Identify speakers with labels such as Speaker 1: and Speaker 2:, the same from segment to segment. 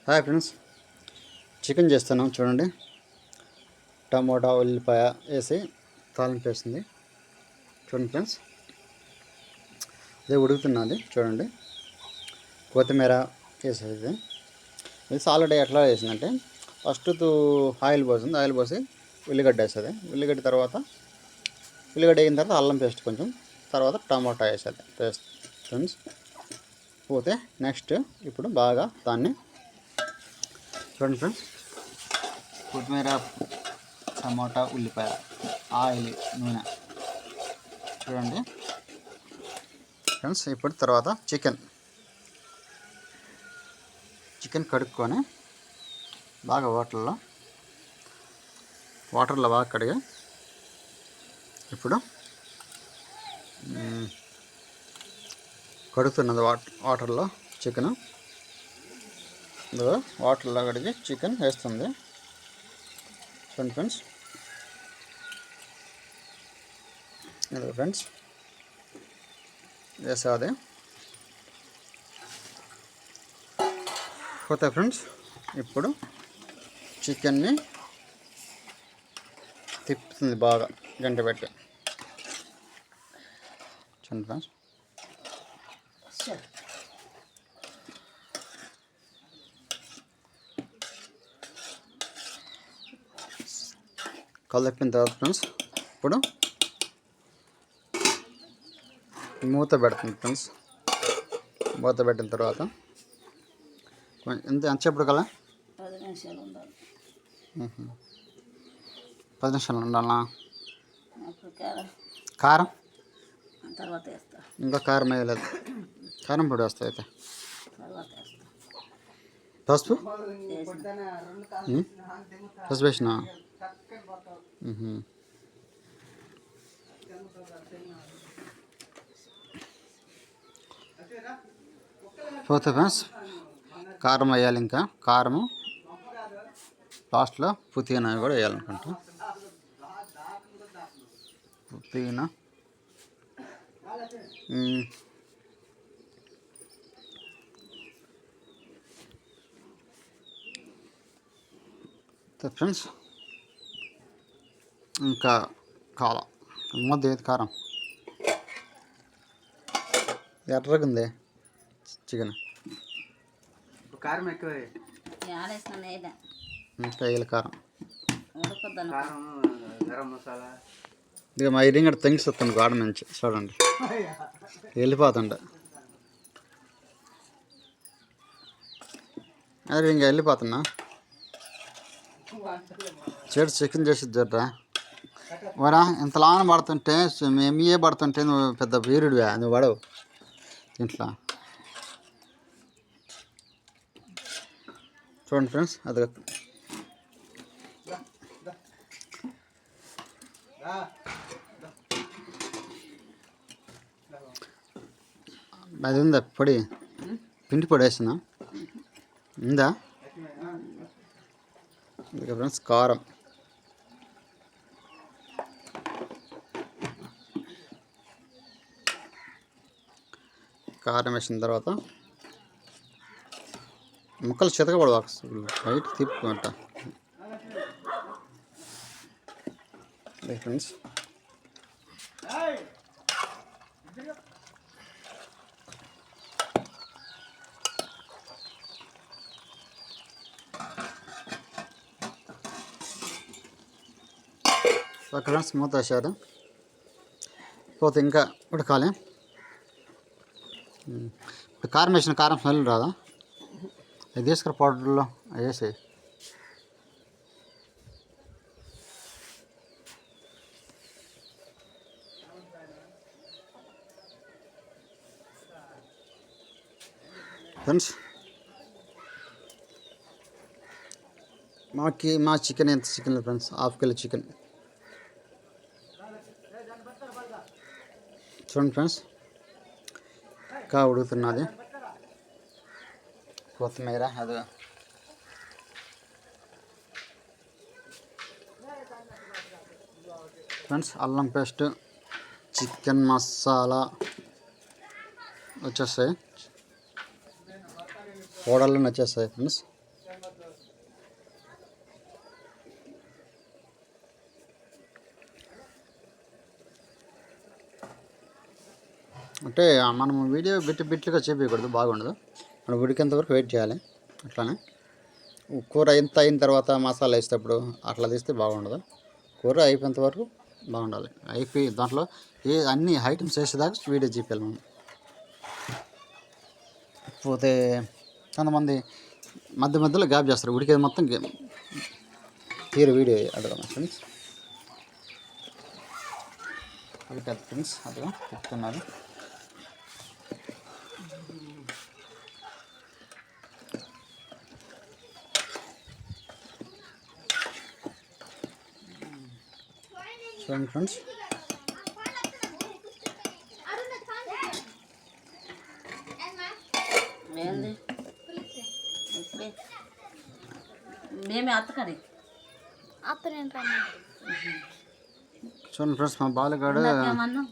Speaker 1: Hi friends, chicken చేస్తున్నాం చూడండి. Tomato ఉల్లిపాయ వేసి తాలింపు వేస్తుంది చూడండి ఫ్రెండ్స్. అదే ఉడుకుతున్నది చూడండి. కొత్తిమీర వేసేది. ఇది ఆల్రెడీ ఎట్లా వేసిందంటే ఫస్ట్ ఆయిల్ పోసింది. ఆయిల్ పోసి ఉల్లిగడ్డ వేస్తుంది. ఉల్లిగడ్డ తర్వాత ఉల్లిగడ్డ అయిన తర్వాత అల్లం పేస్ట్ కొంచెం, తర్వాత టమోటా వేసేది పేస్ట్ ఫ్రెండ్స్. పోతే నెక్స్ట్ ఇప్పుడు బాగా దాన్ని చూడండి ఫ్రెండ్స్. కొత్తిమీర, టమాటా, ఉల్లిపాయ, ఆయిల్, నూనె చూడండి ఫ్రెండ్స్. ఇప్పుడు తర్వాత చికెన్ కడుక్కొని బాగా వాటర్లో బాగా కడిగి ఇప్పుడు కడుగుతున్నది వాటర్లో చికెన్. వాటర్లో కడిగి చికెన్ వేస్తుంది చూడండి ఫ్రెండ్స్. ఇది ఫ్రెండ్స్ వేసాది. పోతే ఫ్రెండ్స్ ఇప్పుడు చికెన్ని తిప్పుతుంది బాగా గంట పెట్టి చూడండి ఫ్రెండ్స్. కలిపిన తర్వాత ఫ్రెండ్స్ ఇప్పుడు మూత పెడుతుంది ఫ్రెండ్స్. మూత పెట్టిన తర్వాత ఎంతసేపు కల
Speaker 2: 10 నిమిషాలు ఉండాలి.
Speaker 1: 10 నిమిషాలు ఉండాలా?
Speaker 2: కారం తర్వాత వేస్తా.
Speaker 1: ఇంకా కారం వేయలేదు. కారం పొడి వేస్తా అయితే.
Speaker 2: తర్వాత వేస్తా.
Speaker 1: పసుపు వేసిన పోతే ఫ్రెండ్స్ కారం వేయాలి. ఇంకా కారము లాస్ట్లో పుదీనా కూడా వేయాలనుకుంటా. పుదీనా ఫ్రెండ్స్. ఇంకా కారం ముద్ద ఏది కారం ఎర్రగుంది చికెన్.
Speaker 3: కారం ఎక్కువ
Speaker 1: ఇంకా వేయాలి కారం.
Speaker 3: గరం మసాలా
Speaker 1: ఇక మా ఇరింగ్ కూడా తెంగిస్తుంది గాడ నుంచి చూడండి. వెళ్ళిపోతుండ అదే ఇంకా వెళ్ళిపోతున్నా. చెడు చికెన్ చేసి జర్రా వరా ఇంత లాన పడుతుంటే మేమే పడుతుంటే నువ్వు పెద్ద వీరుడివా, నువ్వు పడవు ఇంట్లో. చూడండి ఫ్రెండ్స్. అది ఉందా పొడి, పిండి పొడి వేసిన ఉందా? ఇక ఫ్రెండ్స్ కారం వేసిన తర్వాత ముక్కలు చితకబడవు, బయట తిప్పుకుంటా ఫ్రెండ్స్. ఫ్రెండ్స్ మూత వేసారు. పోతే ఇంకా ఉడకాలి. ఇప్పుడు కారం వేసిన కారం స్మెల్ రాదా? అది తీసుకురా పౌడర్లో వేసి ఫ్రెండ్స్. మా చికెన్ ఎంత చికెన్ ఫ్రెండ్స్, ½ కిలో చికెన్ చూడండి ఫ్రెండ్స్. ఇంకా ఉడుకుతున్నది. కొత్తిమీర అది ఫ్రెండ్స్. అల్లం పేస్ట్, చికెన్ మసాలా వచ్చేస్తాయి, పౌడర్లు వచ్చేస్తాయి ఫ్రెండ్స్. అంటే మనం వీడియో బిట్లుగా చేపించకూడదు, బాగుండదు. మనం ఉడికేంత వరకు వెయిట్ చేయాలి. అట్లానే కూర ఎంత అయిన తర్వాత మసాలా వేసేటప్పుడు అట్లా తీస్తే బాగుండదు. కూర అయిపోయేంత వరకు బాగుండాలి. అయిపోయి దాంట్లో అన్ని ఐటమ్స్ వేసేదాకా వీడియో చూపించాలి మనం. పోతే కొంతమంది మధ్యలో గ్యాప్ చేస్తారు, ఉడికేది మొత్తం తీరు వీడియో అడగడం ఫ్రెండ్స్. ఉడికేది ఫ్రెండ్స్, అదిగా చెప్తున్నారు. చూడండి ఫ్రెండ్స్,
Speaker 2: ఏంది ఇప్పుడే మేమే అత్తకని
Speaker 1: చూడండి ఫ్రెండ్స్, మా బాలుగాడు
Speaker 2: ఏమన్నా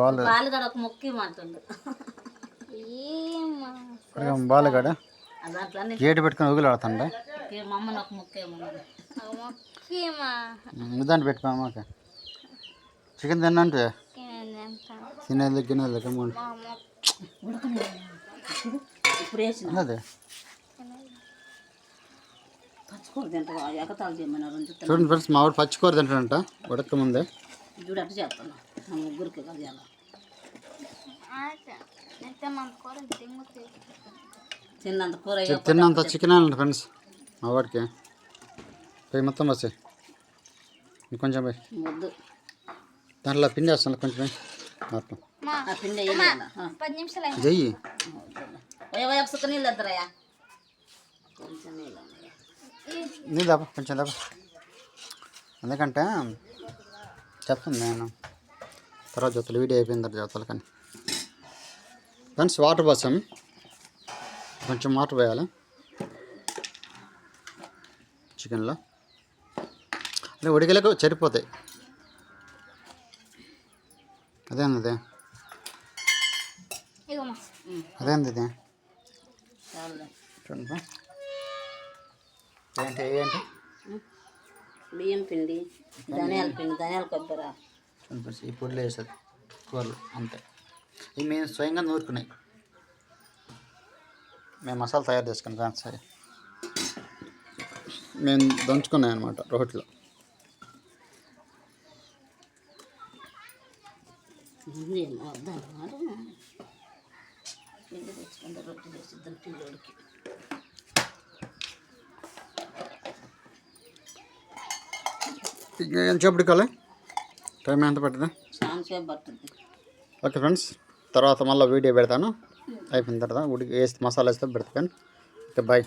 Speaker 1: బాలు
Speaker 2: బాలుగాడు ఒక మొక్క ఇమ్మంటుండు.
Speaker 1: బాలుగాడు
Speaker 2: దాంట్లోనే
Speaker 1: గేటు పెట్టుకుని ఊగులు ఆడుతుండే.
Speaker 2: మా అమ్మని ఒక మొక్క ఏమన్నా
Speaker 1: ముద్దంటే పెట్టుకో అమ్మకి. చికెన్ తిన్నంటే తినేది గిన్నెది
Speaker 2: ఇప్పుడు వేసిన
Speaker 1: అదే.
Speaker 2: పచ్చికూర తింటావా? ఎగతాలు చేయమన్నారు.
Speaker 1: చూడండి ఫ్రెండ్స్, మా వాడు పచ్చికూర తింటాడంట ఉడక ముందే.
Speaker 2: చూడు అట్టు చేస్తాను మా ముగ్గురికి కలియాల. తిన్నంత కూర
Speaker 1: తిన్నంత చికెన్ అండి ఫ్రెండ్స్ మా వాడికి. పోయి మొత్తం వస్తాయి, ఇంకొంచెం పోయి
Speaker 2: వద్దు.
Speaker 1: దాంట్లో పిండి వేస్తాను కొంచెం మొత్తం
Speaker 2: ఆ పిండి వేయాలి.
Speaker 4: 10 నిమిషాలు
Speaker 1: చెయ్యి.
Speaker 2: ఒకసుక నీళ్ళు వద్దరయ్యా, కొంచెం నీళ్ళు ఉన్నాయా?
Speaker 1: నీళ్ళు దాప, కొంచెం దాప. ఎందుకంటే చెప్తాను నేను తర్వాత జొత్తలు వీడియో అయిపోయిన తర్వాత జొత్తలు. కానీ ఫ్రెండ్స్ వాటర్ పోసాం, కొంచెం వాటర్ పోయాలి చికెన్లో, అంటే ఉడికలకు చెడిపోతాయి. అదేంది అదేంది ఇది
Speaker 2: చాలులే.
Speaker 1: చూడండి ఏంటి ఏంటి
Speaker 2: బియ్యం పిండి, ధనియాల పిండి, ధనియాల కొబ్బరి.
Speaker 1: చూడండి ఈ పొడిలో వేసేది కూరలు అంతే. ఇవి మేము స్వయంగా నూరుకున్నాయి, మేము మసాలా తయారు చేసుకున్నాం. కానీ సరే మేము దంచుకున్నాయి అన్నమాట రోట్లో.
Speaker 2: వద్దన్నమాట పిండి తెచ్చుకుంటే రొట్టె చేసిద్దాం పిల్లోడికి.
Speaker 1: ఎంతసేపు ఉడకాలి? టైం ఎంత పడుతుంది?
Speaker 2: చాలా సేపు పడుతుంది.
Speaker 1: ఓకే ఫ్రెండ్స్, తర్వాత మళ్ళీ వీడియో పెడతాను. అయిపోయిన తర్వాత ఉడికి వేసి మసాలా వేస్తే పెడతాను. Okay bye.